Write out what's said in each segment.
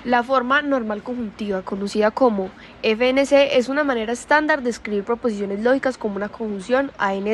La forma normal conjuntiva, conocida como FNC, es una manera estándar de escribir proposiciones lógicas como una conjunción AND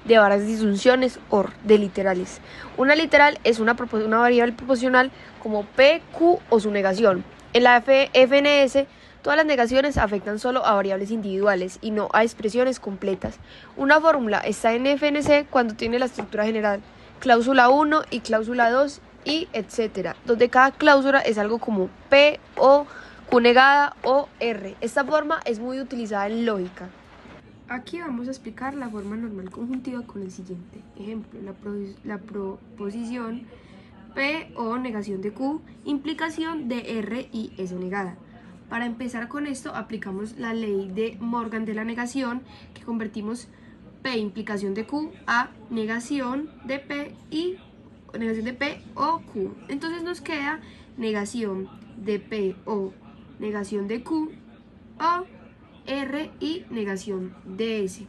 de varias disyunciones OR de literales. Una literal es una variable proposicional como P, Q o su negación. En la FNS, todas las negaciones afectan solo a variables individuales y no a expresiones completas. Una fórmula está en FNC cuando tiene la estructura general, cláusula 1 y cláusula 2 y etcétera, donde cada cláusula es algo como P, O, Q negada o R. Esta forma es muy utilizada en lógica. Aquí vamos a explicar la forma normal conjuntiva con el siguiente ejemplo. La proposición P o negación de Q, implicación de R y S negada. Para empezar con esto, aplicamos la ley de Morgan de la negación, que convertimos P implicación de Q a negación de P o Q. Entonces nos queda negación de P o negación de Q o R y negación de S.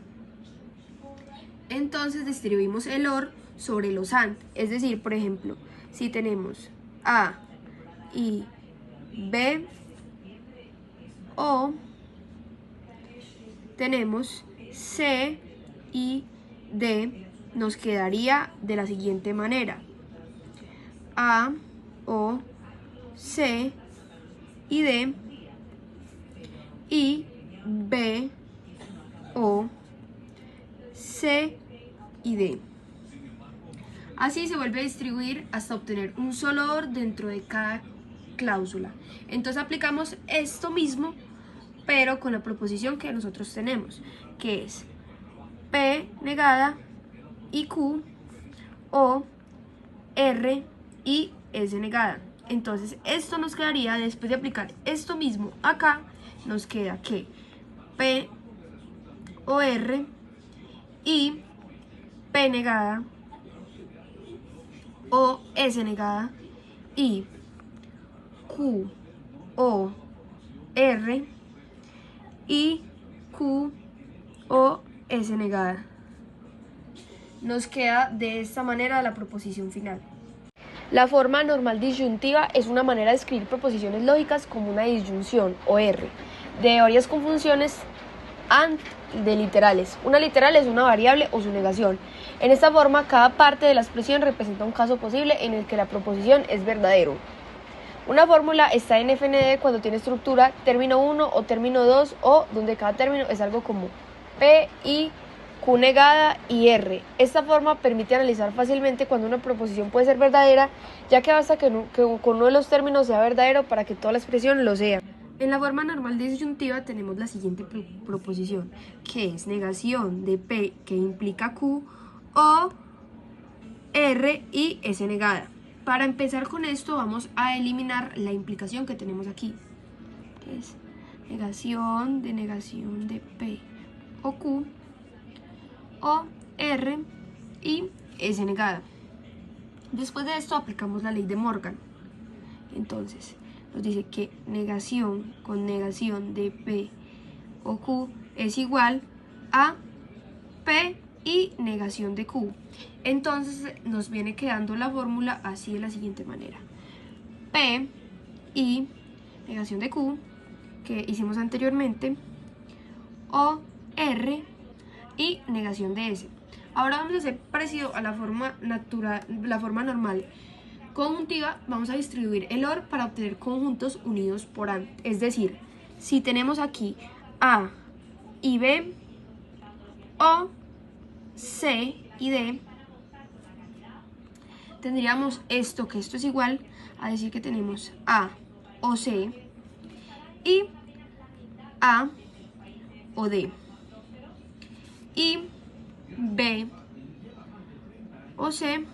Entonces distribuimos el OR sobre los AND. Es decir, por ejemplo, si tenemos A y B o tenemos C y D, nos quedaría de la siguiente manera: A, O, C y D y B, O, C y D. Así se vuelve a distribuir hasta obtener un solo OR dentro de cada cláusula. Entonces aplicamos esto mismo, pero con la proposición que nosotros tenemos, que es P negada y Q o R y S negada. Entonces esto nos quedaría, después de aplicar esto mismo acá, nos queda que P o R y P negada o S negada y Q o R y Q o S negada. Nos queda de esta manera la proposición final. La forma normal disyuntiva es una manera de escribir proposiciones lógicas como una disyunción o R de varias conjunciones AND de literales. Una literal es una variable o su negación. En esta forma, cada parte de la expresión representa un caso posible en el que la proposición es verdadero. Una fórmula está en FND cuando tiene estructura término 1 o término 2 o donde cada término es algo como P, I, Q negada y R. Esta forma permite analizar fácilmente cuando una proposición puede ser verdadera, ya que basta que con uno de los términos sea verdadero para que toda la expresión lo sea. En la forma normal disyuntiva tenemos la siguiente proposición, que es negación de P que implica Q o R y S negada. Para empezar con esto vamos a eliminar la implicación que tenemos aquí, que es negación de P o Q o R y S negada. Después de esto aplicamos la ley de Morgan. Entonces nos dice que negación con negación de P o Q es igual a P y negación de Q. Entonces nos viene quedando la fórmula así de la siguiente manera: P y negación de Q, que hicimos anteriormente, o R y negación de S. Ahora vamos a hacer parecido a la forma normal conjuntiva. Vamos a distribuir el OR para obtener conjuntos unidos por AND. Es decir, si tenemos aquí A y B, O, C y D, tendríamos esto, que esto es igual a decir que tenemos A o C y A o D y B o C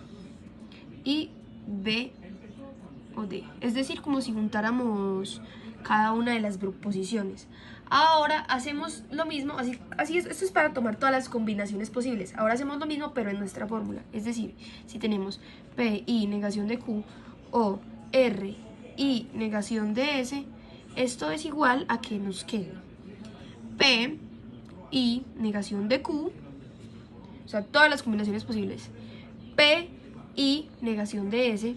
y B o D. Es decir, como si juntáramos cada una de las proposiciones. Ahora hacemos lo mismo, así es, esto es para tomar todas las combinaciones posibles. Ahora hacemos lo mismo pero en nuestra fórmula. Es decir, si tenemos P y negación de Q o R y negación de S, esto es igual a que nos quede P y negación de Q, o sea, todas las combinaciones posibles, P y negación de S,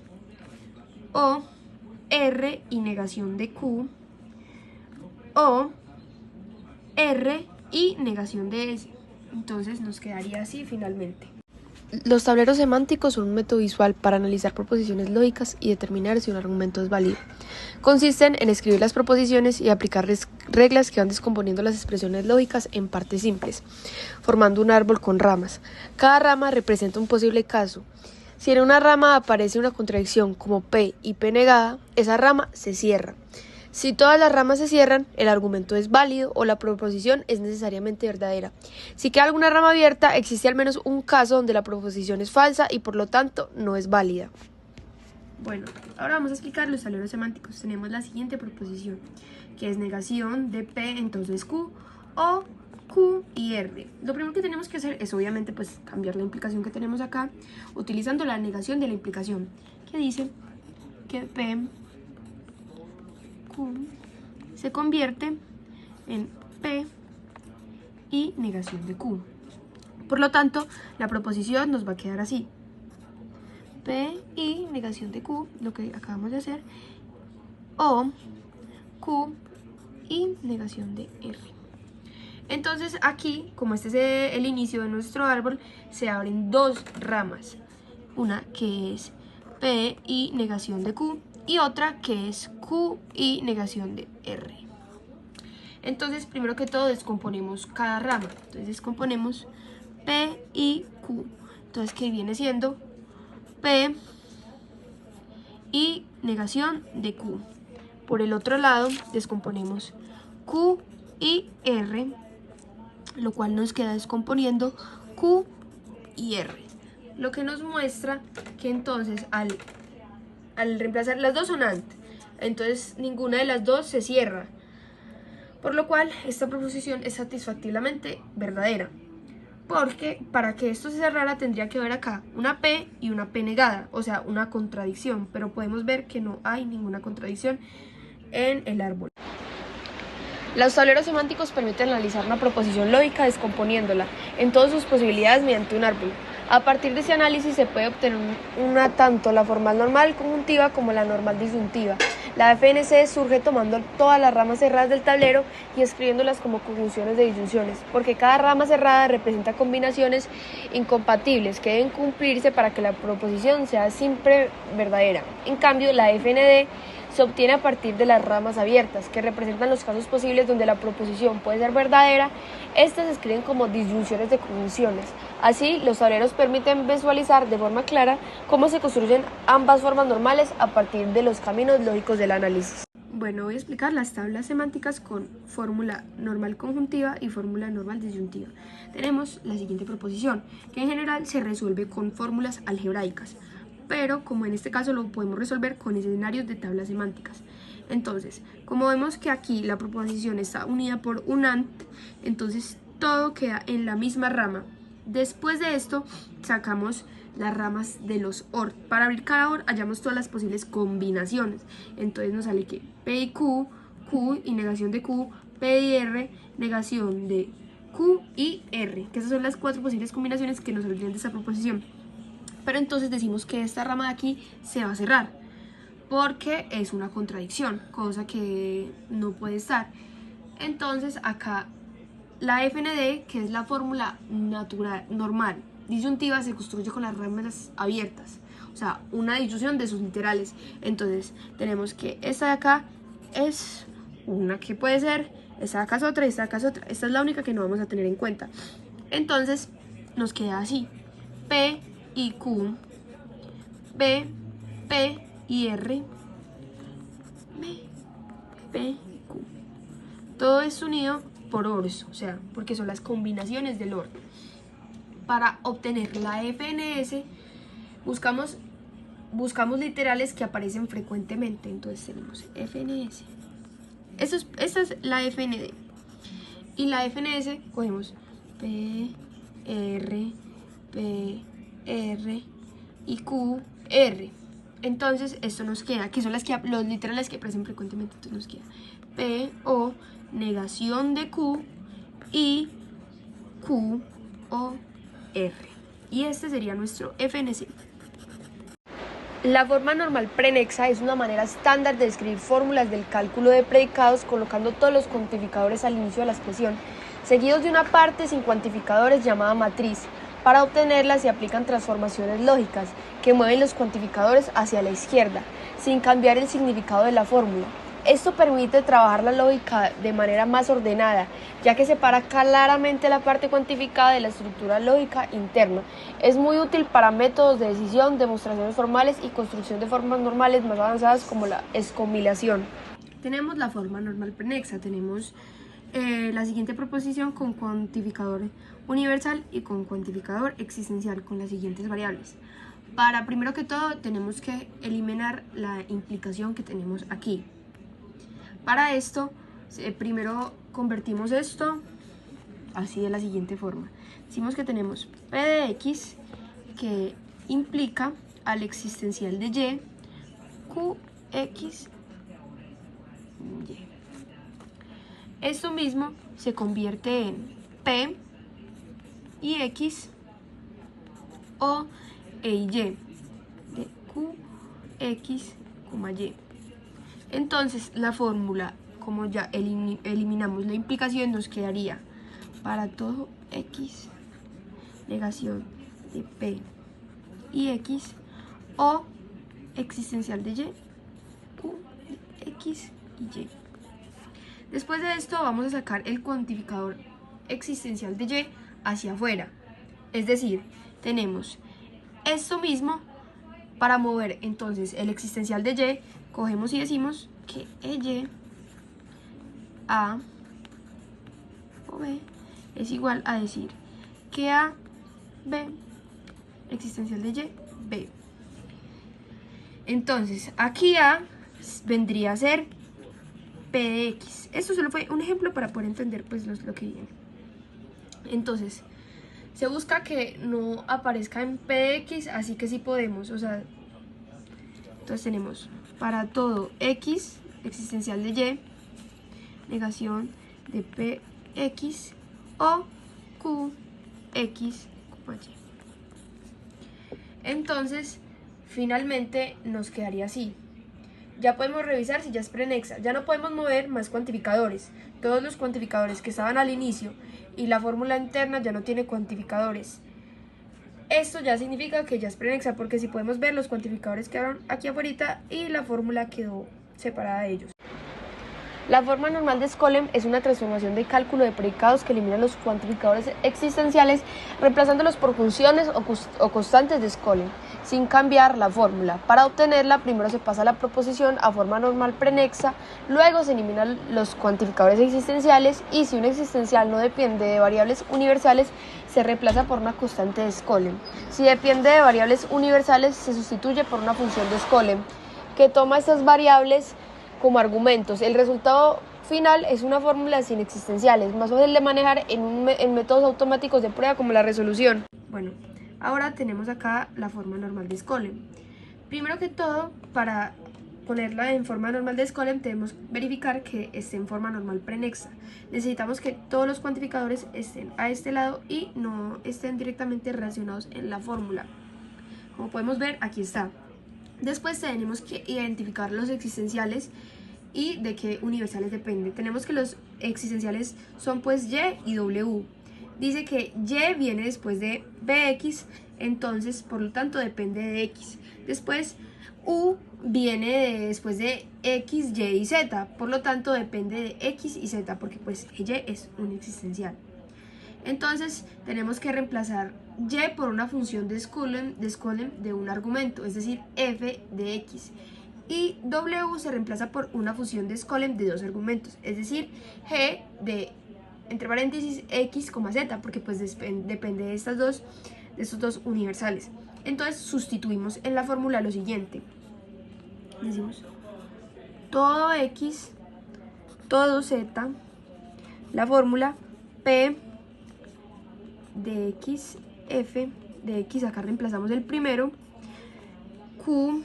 o R y negación de Q, O, R y negación de S. Entonces nos quedaría así finalmente. Los tableros semánticos son un método visual para analizar proposiciones lógicas y determinar si un argumento es válido. Consisten en escribir las proposiciones y aplicar reglas que van descomponiendo las expresiones lógicas en partes simples, formando un árbol con ramas. Cada rama representa un posible caso. Si en una rama aparece una contradicción como P y P negada, esa rama se cierra. Si todas las ramas se cierran, el argumento es válido o la proposición es necesariamente verdadera. Si queda alguna rama abierta, existe al menos un caso donde la proposición es falsa y por lo tanto no es válida. Bueno, ahora vamos a explicar los tableros semánticos. Tenemos la siguiente proposición, que es negación de P, entonces Q, O, Q y R. Lo primero que tenemos que hacer es obviamente pues cambiar la implicación que tenemos acá, utilizando la negación de la implicación, que dice que P, Q se convierte en P y negación de Q. Por lo tanto, la proposición nos va a quedar así. P y negación de Q, lo que acabamos de hacer, O, Q y negación de R. Entonces aquí, como este es el inicio de nuestro árbol, se abren dos ramas. Una que es P y negación de Q y otra que es Q y negación de R. Entonces, primero que todo, descomponemos cada rama. Entonces, descomponemos P y Q. Entonces, ¿qué viene siendo? P y negación de Q. Por el otro lado, descomponemos Q y R, lo cual nos queda descomponiendo Q y R. Lo que nos muestra que entonces al reemplazar, las dos son AND, entonces ninguna de las dos se cierra, por lo cual esta proposición es satisfactiblemente verdadera, porque para que esto se cerrara tendría que haber acá una P y una P negada, o sea, una contradicción, pero podemos ver que no hay ninguna contradicción en el árbol. Los tableros semánticos permiten analizar una proposición lógica descomponiéndola en todas sus posibilidades mediante un árbol. A partir de ese análisis se puede obtener tanto la formal normal conjuntiva como la normal disyuntiva. La FNC surge tomando todas las ramas cerradas del tablero y escribiéndolas como conjunciones de disyunciones, porque cada rama cerrada representa combinaciones incompatibles que deben cumplirse para que la proposición sea siempre verdadera. En cambio, la FND se obtiene a partir de las ramas abiertas, que representan los casos posibles donde la proposición puede ser verdadera. Estas se escriben como disyunciones de conjunciones. Así, los tableros permiten visualizar de forma clara cómo se construyen ambas formas normales a partir de los caminos lógicos del análisis. Bueno, voy a explicar las tablas semánticas con fórmula normal conjuntiva y fórmula normal disyuntiva. Tenemos la siguiente proposición, que en general se resuelve con fórmulas algebraicas, pero como en este caso lo podemos resolver con escenarios de tablas semánticas. Entonces, como vemos que aquí la proposición está unida por un AND, entonces todo queda en la misma rama. Después de esto, sacamos las ramas de los OR. Para abrir cada OR, hallamos todas las posibles combinaciones. Entonces nos sale que P y Q, Q y negación de Q, P y R, negación de Q y R, que esas son las cuatro posibles combinaciones que nos saldrían de esta proposición. Pero entonces decimos que esta rama de aquí se va a cerrar porque es una contradicción, cosa que no puede estar. Entonces acá la FND, que es la fórmula natural, normal, disyuntiva, se construye con las ramas abiertas, o sea, una disyunción de sus literales. Entonces tenemos que esta de acá es una que puede ser, esta de acá es otra y esta de acá es otra. Esta es la única que no vamos a tener en cuenta. Entonces nos queda así: P y Q, P, P y R, P, Q. Todo es unido por ORs, o sea, porque son las combinaciones del OR. Para obtener la FNS, buscamos literales que aparecen frecuentemente. Entonces tenemos FNS. Esta es la FND. Y la FNS cogemos P, R, y Q, R. Entonces esto nos queda, que son los literales que aparecen frecuentemente. Entonces nos queda P, O, negación de Q y Q, O, R. Y este sería nuestro FNC. La forma normal prenexa es una manera estándar de escribir fórmulas del cálculo de predicados colocando todos los cuantificadores al inicio de la expresión, seguidos de una parte sin cuantificadores llamada matriz. Para obtenerla se aplican transformaciones lógicas que mueven los cuantificadores hacia la izquierda, sin cambiar el significado de la fórmula. Esto permite trabajar la lógica de manera más ordenada, ya que separa claramente la parte cuantificada de la estructura lógica interna. Es muy útil para métodos de decisión, demostraciones formales y construcción de formas normales más avanzadas como la escomilación. Tenemos la forma normal prenexa, tenemos la siguiente proposición con cuantificador universal y con cuantificador existencial con las siguientes variables. Para primero que todo tenemos que eliminar la implicación que tenemos aquí. Para esto, primero convertimos esto así de la siguiente forma. Decimos que tenemos P de X que implica al existencial de Y, QX, Y. Esto mismo se convierte en P y X o E y Y de QX, Y. Entonces la fórmula, como ya eliminamos la implicación, nos quedaría para todo X negación de P y X o existencial de Y, Q, X y Y. Después de esto vamos a sacar el cuantificador existencial de Y hacia afuera. Es decir, tenemos esto mismo para mover entonces el existencial de Y. Cogemos y decimos que EY A o B es igual a decir que A, B, existencial de Y, B. Entonces, aquí A vendría a ser P de X. Esto solo fue un ejemplo para poder entender pues lo que viene. Entonces, se busca que no aparezca en P de X, así que sí podemos, o sea, entonces tenemos para todo X, existencial de Y, negación de PX o QX, Y. Entonces, finalmente nos quedaría así. Ya podemos revisar si ya es prenexa. Ya no podemos mover más cuantificadores. Todos los cuantificadores que estaban al inicio y la fórmula interna ya no tiene cuantificadores. Esto ya significa que ya es prenexa, porque si podemos ver, los cuantificadores quedaron aquí afuera y la fórmula quedó separada de ellos. La forma normal de Skolem es una transformación de cálculo de predicados que elimina los cuantificadores existenciales reemplazándolos por funciones o constantes de Skolem, sin cambiar la fórmula. Para obtenerla, primero se pasa la proposición a forma normal prenexa, luego se eliminan los cuantificadores existenciales y si un existencial no depende de variables universales, se reemplaza por una constante de Skolem. Si depende de variables universales, se sustituye por una función de Skolem, que toma estas variables como argumentos. El resultado final es una fórmula sin existenciales, más fácil de manejar en métodos automáticos de prueba como la resolución. Bueno, ahora tenemos acá la forma normal de Skolem. Primero que todo, para ponerla en forma normal de Skolem, debemos verificar que esté en forma normal prenexa. Necesitamos que todos los cuantificadores estén a este lado y no estén directamente relacionados en la fórmula. Como podemos ver, aquí está. Después tenemos que identificar los existenciales y de qué universales depende. Tenemos que los existenciales son pues Y y W. Dice que Y viene después de BX, entonces por lo tanto depende de X. Después U viene después de X, Y y Z, por lo tanto depende de X y Z, porque pues Y es un existencial. Entonces tenemos que reemplazar Y por una función de Skolem de un argumento, es decir, f de X. Y W se reemplaza por una función de Skolem de dos argumentos, es decir, G de, entre paréntesis, X, Z, porque pues depende de estos dos universales. Entonces sustituimos en la fórmula lo siguiente. Decimos todo X, todo Z, la fórmula P de X, F de X, acá reemplazamos el primero, Q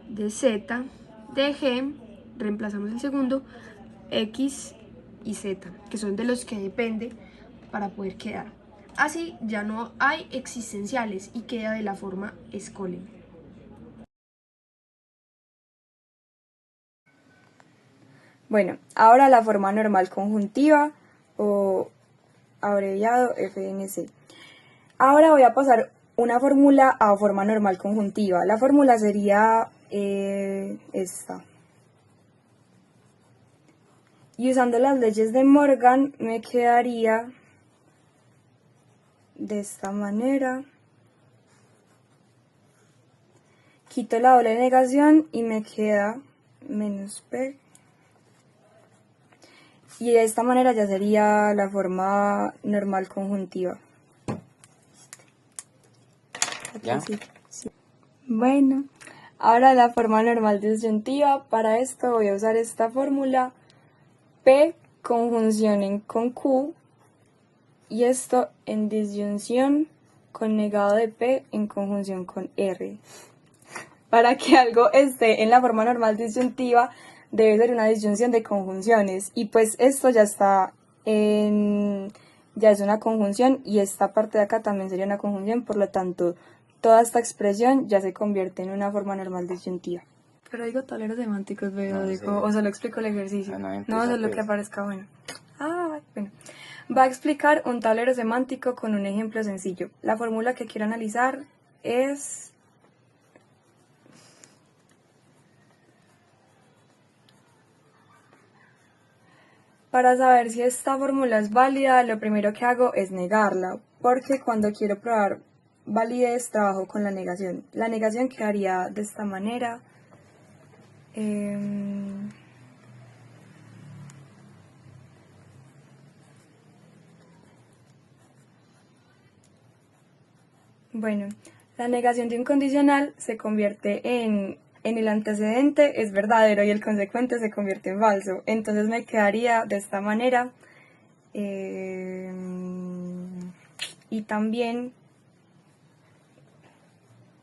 de Z, de G, reemplazamos el segundo, X y Z, que son de los que depende para poder quedar. Así ya no hay existenciales y queda de la forma Skolem. Bueno, ahora la forma normal conjuntiva o abreviado FNC. Ahora voy a pasar una fórmula a forma normal conjuntiva. La fórmula sería esta. Y usando las leyes de Morgan me quedaría de esta manera. Quito la doble negación y me queda menos P. Y de esta manera ya sería la forma normal conjuntiva. ¿Ya? Sí. Bueno, ahora la forma normal disyuntiva. Para esto voy a usar esta fórmula. P conjunción con Q y esto en disyunción con negado de P en conjunción con R. Para que algo esté en la forma normal disyuntiva debe ser una disyunción de conjunciones y pues esto ya está ya es una conjunción y esta parte de acá también sería una conjunción, por lo tanto toda esta expresión ya se convierte en una forma normal disyuntiva. Pero digo tableros semánticos, pero No, digo, sí. o solo explico el ejercicio. Ah, no, No, empieza, solo pues. que aparezca bueno. Bueno. Va a explicar un tablero semántico con un ejemplo sencillo. La fórmula que quiero analizar es... Para saber si esta fórmula es válida, lo primero que hago es negarla, porque cuando quiero probar validez trabajo con la negación. La negación quedaría de esta manera. Bueno, la negación de un condicional se convierte en el antecedente es verdadero y el consecuente se convierte en falso. Entonces me quedaría de esta manera. Y también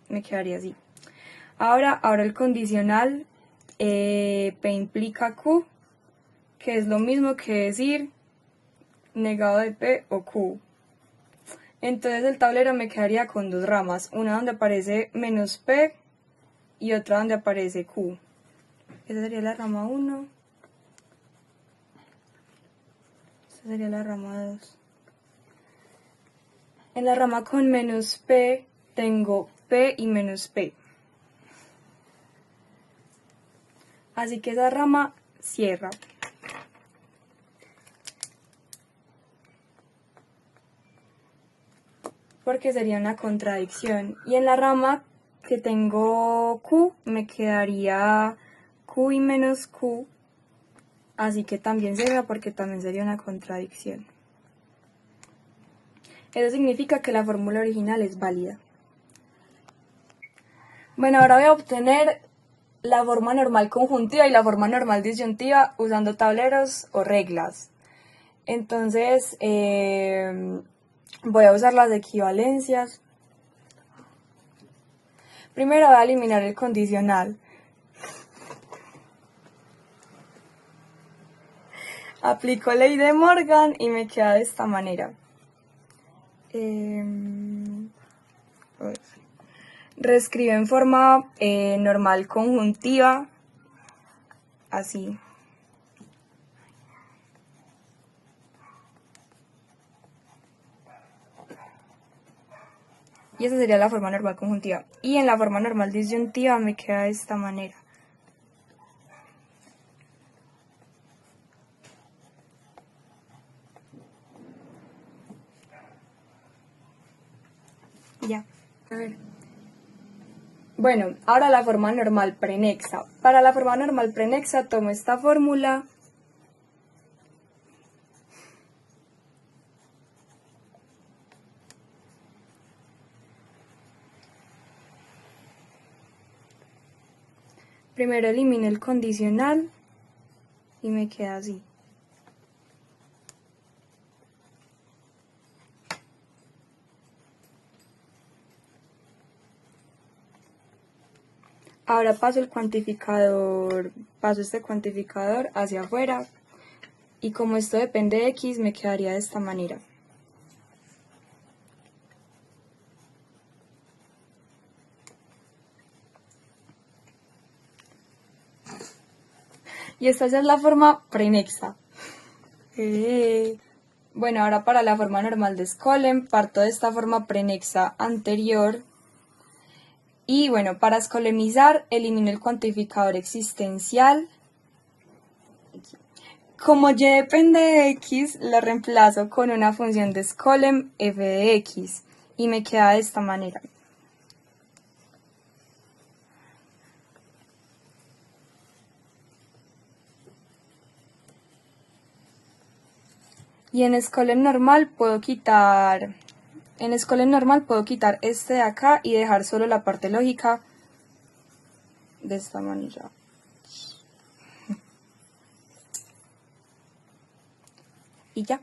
me quedaría así. Ahora el condicional P implica Q, que es lo mismo que decir negado de P o Q. Entonces el tablero me quedaría con dos ramas, una donde aparece menos P y otra donde aparece Q. Esa sería la rama 1. Esta sería la rama 2. En la rama con menos P tengo P y menos P. Así que esa rama cierra. Porque sería una contradicción. Y en la rama que tengo Q me quedaría Q y menos Q. Así que también cierra porque también sería una contradicción. Eso significa que la fórmula original es válida. Bueno, ahora voy a obtener la forma normal conjuntiva y la forma normal disyuntiva usando tableros o reglas. Entonces, voy a usar las equivalencias. Primero voy a eliminar el condicional. Aplico ley de Morgan y me queda de esta manera. Reescribo en forma normal conjuntiva, así. Y esa sería la forma normal conjuntiva. Y en la forma normal disyuntiva me queda de esta manera. Ya, a ver. Bueno, ahora la forma normal prenexa. Para la forma normal prenexa tomo esta fórmula. Primero elimino el condicional y me queda así. Ahora paso este cuantificador hacia afuera y como esto depende de X me quedaría de esta manera. Y esta ya es la forma prenexa. Bueno, ahora para la forma normal de Skolem, parto de esta forma prenexa anterior. Y bueno, para escolemizar, elimino el cuantificador existencial. Como y depende de x, lo reemplazo con una función de Skolem f de x. Y me queda de esta manera. Y en Skolem normal puedo quitar este de acá y dejar solo la parte lógica de esta manera. Y ya.